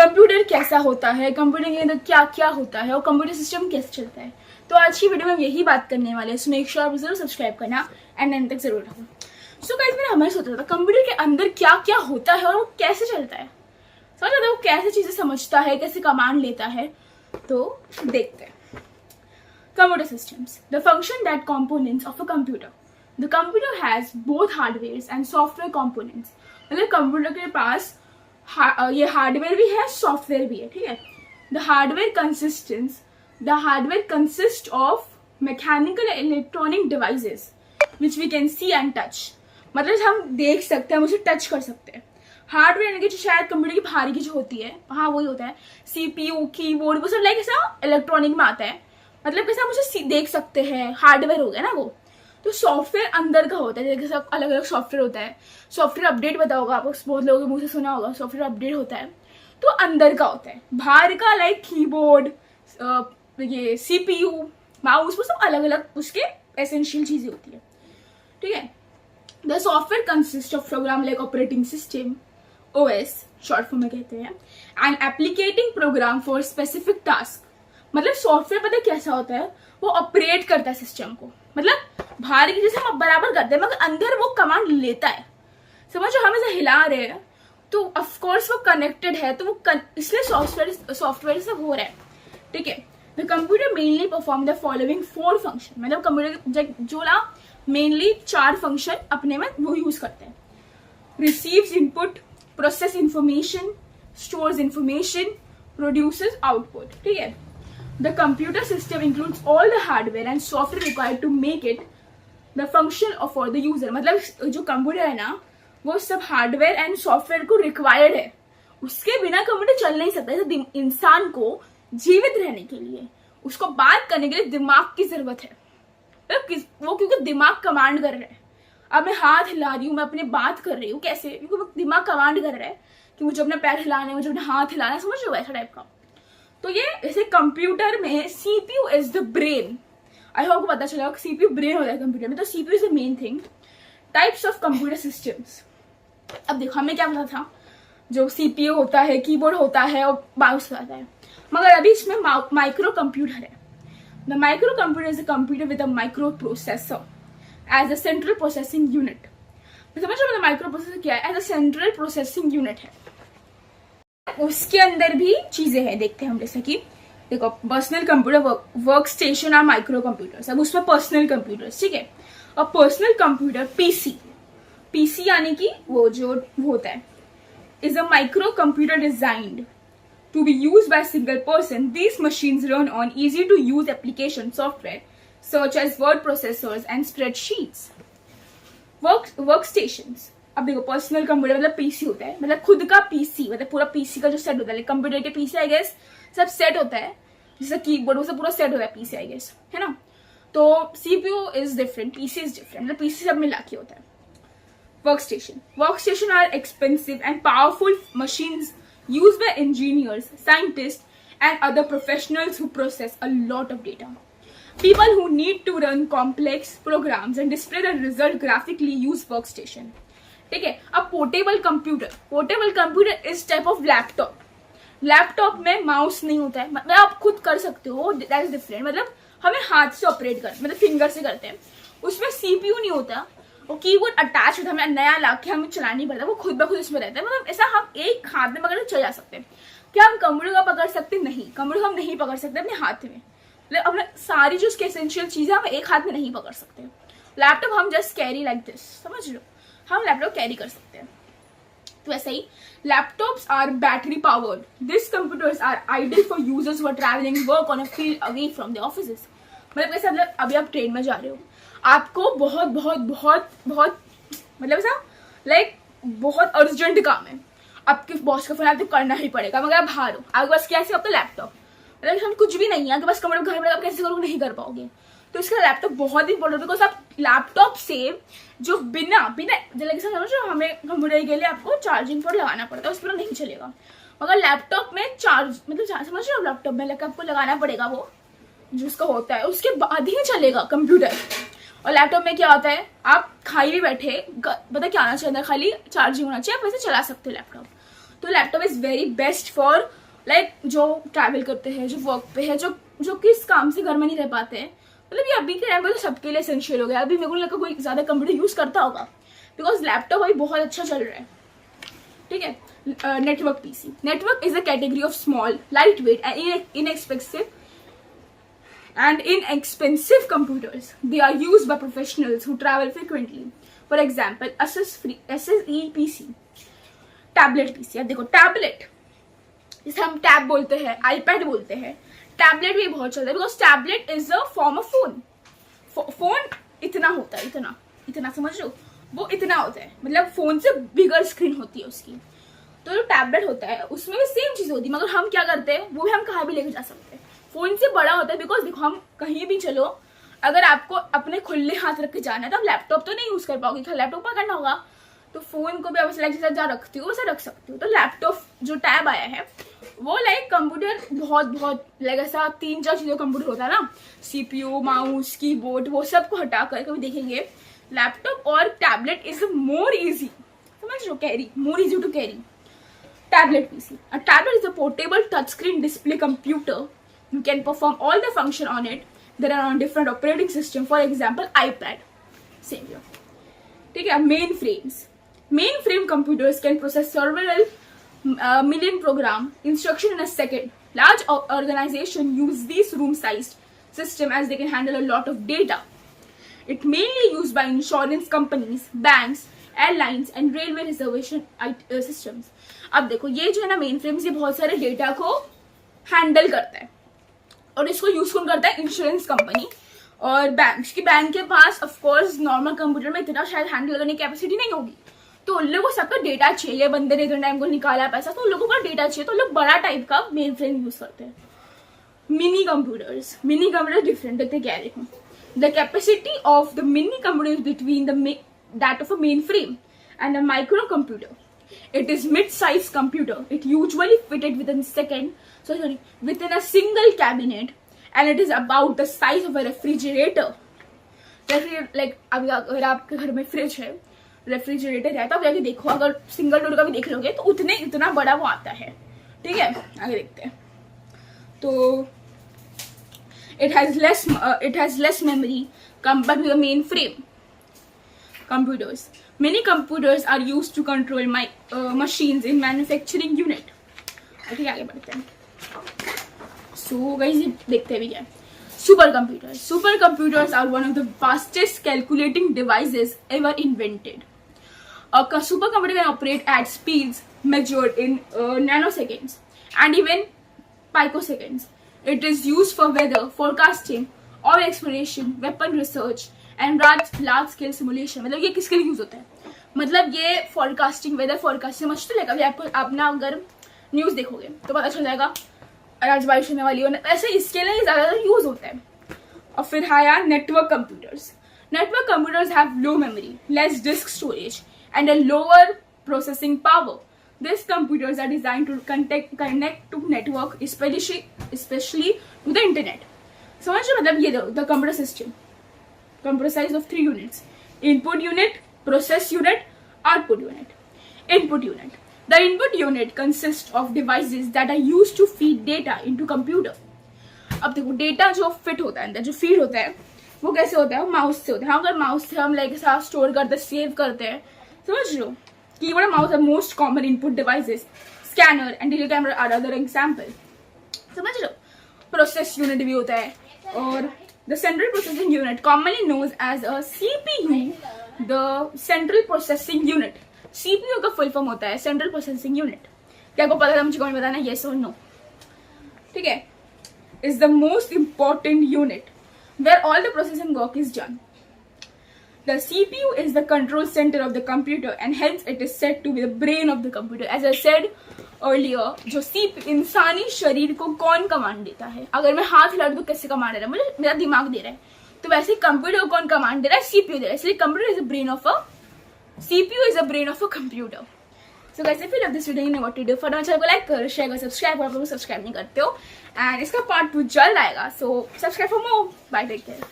Computer कैसा होता है, कंप्यूटर के अंदर क्या क्या होता है और कंप्यूटर सिस्टम कैसे चलता है। तो आज की वीडियो में हम यही बात करने वाले हैं। सो मेक श्योर आप जरूर सब्सक्राइब करना एंड एंड तक जरूर रखो। सो गाइस, मैंने हमेशा सोचा था कंप्यूटर के अंदर क्या क्या होता है और वो कैसे चलता है। समझ आता है वो कैसे चीजें समझता है, कैसे कमांड लेता है। तो देखते हैं। Computer systems, the function that components of a computer. The computer has both hardware and software components. मतलब कंप्यूटर के पास ये हार्डवेयर भी है, सॉफ्टवेयर भी है, ठीक है। The hardware consists of mechanical and electronic devices which we can see and touch. मतलब हम देख सकते हैं, हम उसे टच कर सकते हैं। हार्डवेयर यानी कि शायद कंप्यूटर की बाहरी की जो होती है, हाँ वही होता है, CPU, कीबोर्ड, वो सब लाइक ऐसा इलेक्ट्रॉनिक में आता है। मतलब कैसे हम उसे देख सकते हैं, हार्डवेयर हो गया ना वो। तो सॉफ्टवेयर अंदर का होता है, जैसे अलग अलग सॉफ्टवेयर होता है। सॉफ्टवेयर अपडेट पता होगा आपको, बहुत लोगों के मुंह से सुना होगा सॉफ्टवेयर अपडेट होता है। तो अंदर का होता है, बाहर का लाइक कीबोर्ड, ये CPU, माउस, वो सब अलग अलग उसके एसेंशियल चीजें होती है, ठीक है। The software consist of program like operating system, OS short form में कहते हैं, and applicating program for specific task. मतलब सॉफ्टवेयर पता है कैसा होता है, वो ऑपरेट करता है सिस्टम को। मतलब बाहर की जैसे हम बराबर करते हैं मगर अंदर वो कमांड लेता है। समझो हम इसे हिला रहे हैं तो ऑफ कोर्स वो कनेक्टेड है, तो वो इसलिए सॉफ्टवेयर से हो रहा है, ठीक है। The computer mainly perform the following 4 function. मतलब कंप्यूटर जो ना मेनली 4 फंक्शन अपने में वो यूज करते हैं। Receives input, process information, stores information, produces output, ठीक है। The computer system includes all the hardware and software required to make it the function for the user. मतलब जो कंप्यूटर है ना, वो सब हार्डवेयर एंड सॉफ्टवेयर को रिक्वायर्ड है। उसके बिना कंप्यूटर चल नहीं सकता। जैसे इंसान को जीवित रहने के लिए, उसको बात करने के लिए दिमाग की जरूरत है। वो क्योंकि दिमाग कमांड कर रहा है। अब मैं हाथ हिला रही हूँ, मैं अपनी बात कर रही हूँ, कैसे? क्योंकि दिमाग कमांड कर रहा है कि मुझे अपने पैर हिलाने, मुझे अपने हाथ हिलाना, समझ रहे हो ऐसा टाइप का। तो ये जैसे कंप्यूटर में CPU is the brain. I hope पता चला CPU ब्रेन होता है कंप्यूटर में। तो CPU is the main thing. Types of computer systems. अब देखो हमें क्या पता था, जो CPU होता है, कीबोर्ड होता है और माउस होता है, मगर अभी इसमें माइक्रो कंप्यूटर है। The micro computer is a computer with a micro processor as a central processing unit. समझ रहे हो माइक्रो प्रोसेसर क्या है? As a central processing unit है। उसके अंदर भी चीजें हैं, देखते हैं हम। जैसे कि देखो पर्सनल कंप्यूटर, वर्क स्टेशन और माइक्रो कंप्यूटर्स। अब उसमें पर्सनल कंप्यूटर्स, ठीक है। और पर्सनल कंप्यूटर पीसी यानी कि वो जो होता है, is a micro computer designed to be use by single person. These machines run on easy to use application software such as word processors and spreadsheets. Work stations. अब देखो personal computer मतलब PC होता है, मतलब खुद का PC, मतलब पूरा पीसी का जो सेट होता है। कंप्यूटर के पीसी आई गेस सब सेट होता है, जैसे कीबोर्ड वो सब पूरा सेट होता है पीसी आई गेस, है ना। तो CPU is different, PC is different, मतलब पीसी सब मिला के होता है। Work station are expensive and powerful machines used by engineers, scientist and other professionals who process a lot of data. People who need to run complex programs and display the result graphically use workstation, ठीक है। अब portable computer इस type of laptop में mouse नहीं होता है, मतलब आप खुद कर सकते हो, दैट इज डिफरेंट। मतलब हमें हाथ से ऑपरेट कर, मतलब फिंगर से करते हैं। उसमें CPU नहीं होता, वो कीबोर्ड अटैच होता है, हमें नया लाके हमें चलाना नहीं पड़ता, वो खुद ब खुद इसमें रहता है। मतलब ऐसा हम एक हाथ में पकड़ चला सकते हैं। क्या हम कंप्यूटर का पकड़ सकते? नहीं, कंप्यूटर हम नहीं पकड़ सकते अपने हाथ में। मतलब अपने सारी जो उसकी एसेंशियल चीजें हम एक हाथ में नहीं पकड़ सकते। लैपटॉप हम जस्ट कैरी लाइक दिस, समझ लो, हम लैपटॉप कैरी कर सकते हैं। तो ऐसा ही laptops are battery powered. This computers are ideal for users who are travelling work on a field away from the offices. मतलब ऐसा, मतलब अभी आप ट्रेन में जा रहे हो, आपको बहुत बहुत बहुत बहुत मतलब ऐसा लाइक बहुत अर्जेंट काम है, आपके बॉस का फोन आपको करना ही पड़ेगा, मगर आप बाहर हो, आपके पास क्या है? लैपटॉप। मतलब हम कुछ भी नहीं है आपके पास, कंप्यूटर घर में आप कैसे करोगे? नहीं कर पाओगे। तो इसका लैपटॉप बहुत इंपॉर्टेंट, बिकॉज आप लैपटॉप से जो बिना समझो, हमें कंप्यूटर के लिए आपको चार्जिंग पोर्ट लगाना पड़ता है, उस पर नहीं चलेगा। मगर लैपटॉप में चार्ज मतलब समझ रहे हो, लैपटॉप में आपको लगाना पड़ेगा वो जो उसका होता है, उसके बाद ही चलेगा कंप्यूटर। और लैपटॉप में क्या होता है, आप खाली बैठे पता क्या आना चाहिए, खाली चार्जिंग होना चाहिए, आप वैसे चला सकते हो लैपटॉप। तो laptop is very best for like जो ट्रैवल करते हैं, जो वर्क पे है, जो किस काम से घर में नहीं रह पाते हैं। मतलब ये अभी के टाइम पर तो सबके लिए एसेंशियल हो गया। अभी मेरे को लगा कोई ज्यादा कंप्यूटर यूज करता होगा, बिकॉज लैपटॉप अभी बहुत अच्छा चल रहा है। ठीक है, network PC. Network is a category of small, light weight and inexpensive computers. They are used by professionals who travel frequently. For example, SSE PC, tablet PC. अब देखो टैबलेट, जिसे हम टैब बोलते हैं, आईपैड बोलते हैं, टैबलेट भी बहुत चलता है because tablet is a form of phone. Phone इतना होता है, इतना समझ लो, वो इतना होता है, मतलब फोन से बिगर स्क्रीन होती है उसकी। तो जो टैबलेट होता है उसमें भी सेम चीज होती है, मगर हम क्या करते हैं, वो भी हम कहाँ भी लेके जा सकते हैं। फोन से बड़ा होता है बिकॉज देखो हम कहीं भी चलो, अगर आपको अपने खुले हाथ रख के जाना है तो आप लैपटॉप तो नहीं यूज कर पाओगे, लैपटॉप पकड़ना होगा, तो फोन को भी आप लाइक जैसा जहाँ रखती हो वैसे रख सकती हो। तो लैपटॉप जो टैब आया है वो लाइक कंप्यूटर बहुत लाइक ऐसा 3-4 चीजों कंप्यूटर होता है ना, सीपीयू, माउस, कीबोर्ड, वो सब को हटा कर कभी देखेंगे लैपटॉप और टैबलेट इज मोर इजी, समझ लो, carry, more easy to carry. Tablet PC, a tablet is a portable touchscreen display computer. You can perform all the function on it. There are on different operating system. For example, iPad. Same here. ठीक है, mainframes. Mainframe computers can process several million program instruction in a second. Large organization use these room-sized system as they can handle a lot of data. It mainly used by insurance companies, banks, airlines and railway reservation systems. अब देखो ये जो है ना main frames, ये बहुत सारे data को हैंडल करता है और इसको यूज कौन करता है, इंश्योरेंस कंपनी और बैंक की। बैंक के पास ऑफ कोर्स नॉर्मल कंप्यूटर में इतना शायद हैंडल करने की कैपेसिटी नहीं होगी, तो उन लोगों को सबका डेटा चाहिए, बंदे ने इतने टाइम को निकाला पैसा, तो उन लोगों का डेटा चाहिए, तो लोग बड़ा टाइप का मेन फ्रेम यूज करते हैं। मिनी कंप्यूटर डिफरेंट देखते क्या देखो, the capacity of the mini computer between that of a mainframe and a microcomputer. It is mid-sized computer. It usually fitted within a single cabinet, and it is about the size of a refrigerator. Like अगर आपके घर में fridge है, refrigerator है, तो आप जाके देखो, अगर सिंगल डोर का भी देख लोगे तो इतना बड़ा वो आता है। ठीक है, आगे देखते हैं। तो it has less memory compared to the mainframe computers. Many computers are used to control machines in manufacturing unit. ठीक है, आगे बढ़ते हैं। So guys, ये देखते हैं भी क्या। Supercomputers are one of the fastest calculating devices ever invented. A supercomputer can operate at speeds measured in nanoseconds and even picoseconds. It is used for weather forecasting, oil exploration, weapon research and large scale simulation. मतलब ये किसके लिए use होता है, मतलब ये forecasting, weather forecasting समझ तो लेगा। आपको अपना अगर न्यूज देखोगे तो पता चल जाएगा आज बारिश होने वाली हो, ऐसे इसके लिए ज्यादा यूज होता है। और फिर आया network computers have low memory, less disk storage and a lower processing power. These computers are designed to connect to network, especially to the internet. समझ लो, मतलब ये the computer system comprised of 3 units: input unit, process unit, output unit. Input unit. The input unit consists of devices that are used to feed data into computer. अब देखो data जो fit होता है अंदर, जो फीड होता है, वो कैसे होता है, माउस से होता है। अगर माउस से हम लाइक साथ स्टोर करते हैं, सेव करते हैं, समझ लो, कीबोर्ड और mouse are most common input devices. Scanner and digital camera are other example, समझ लो. प्रोसेस यूनिट भी होता है, और the central processing unit commonly knows as a CPU, the central processing unit. CPU का फुल फॉर्म होता है central processing unit. क्या आपको पता था? मुझे कौन बताना, येस और नो. ठीक है. is the most important unit where all the processing work is done. The CPU is the control center of the computer and hence it is said to be the brain of the computer. As I said earlier, जो इंसानी शरीर को कौन command देता है? अगर मैं हाथ हिला दूं तो कैसे कमांड दे रहा है? मुझे मेरा दिमाग दे रहा है. तो वैसे कंप्यूटर को कौन कमांड दे रहा है? सीपीयू दे रहा है. इसलिए computer is a brain of a CPU is a brain of a computer. So guys, if you love this video, you know what to do. फटाफट चैनल को लाइक करो, शेयर करो, सब्सक्राइब करो, सब्सक्राइब नहीं करते हो. एंड इसका part 2 जल्द आएगा. So subscribe for more. Bye, take care.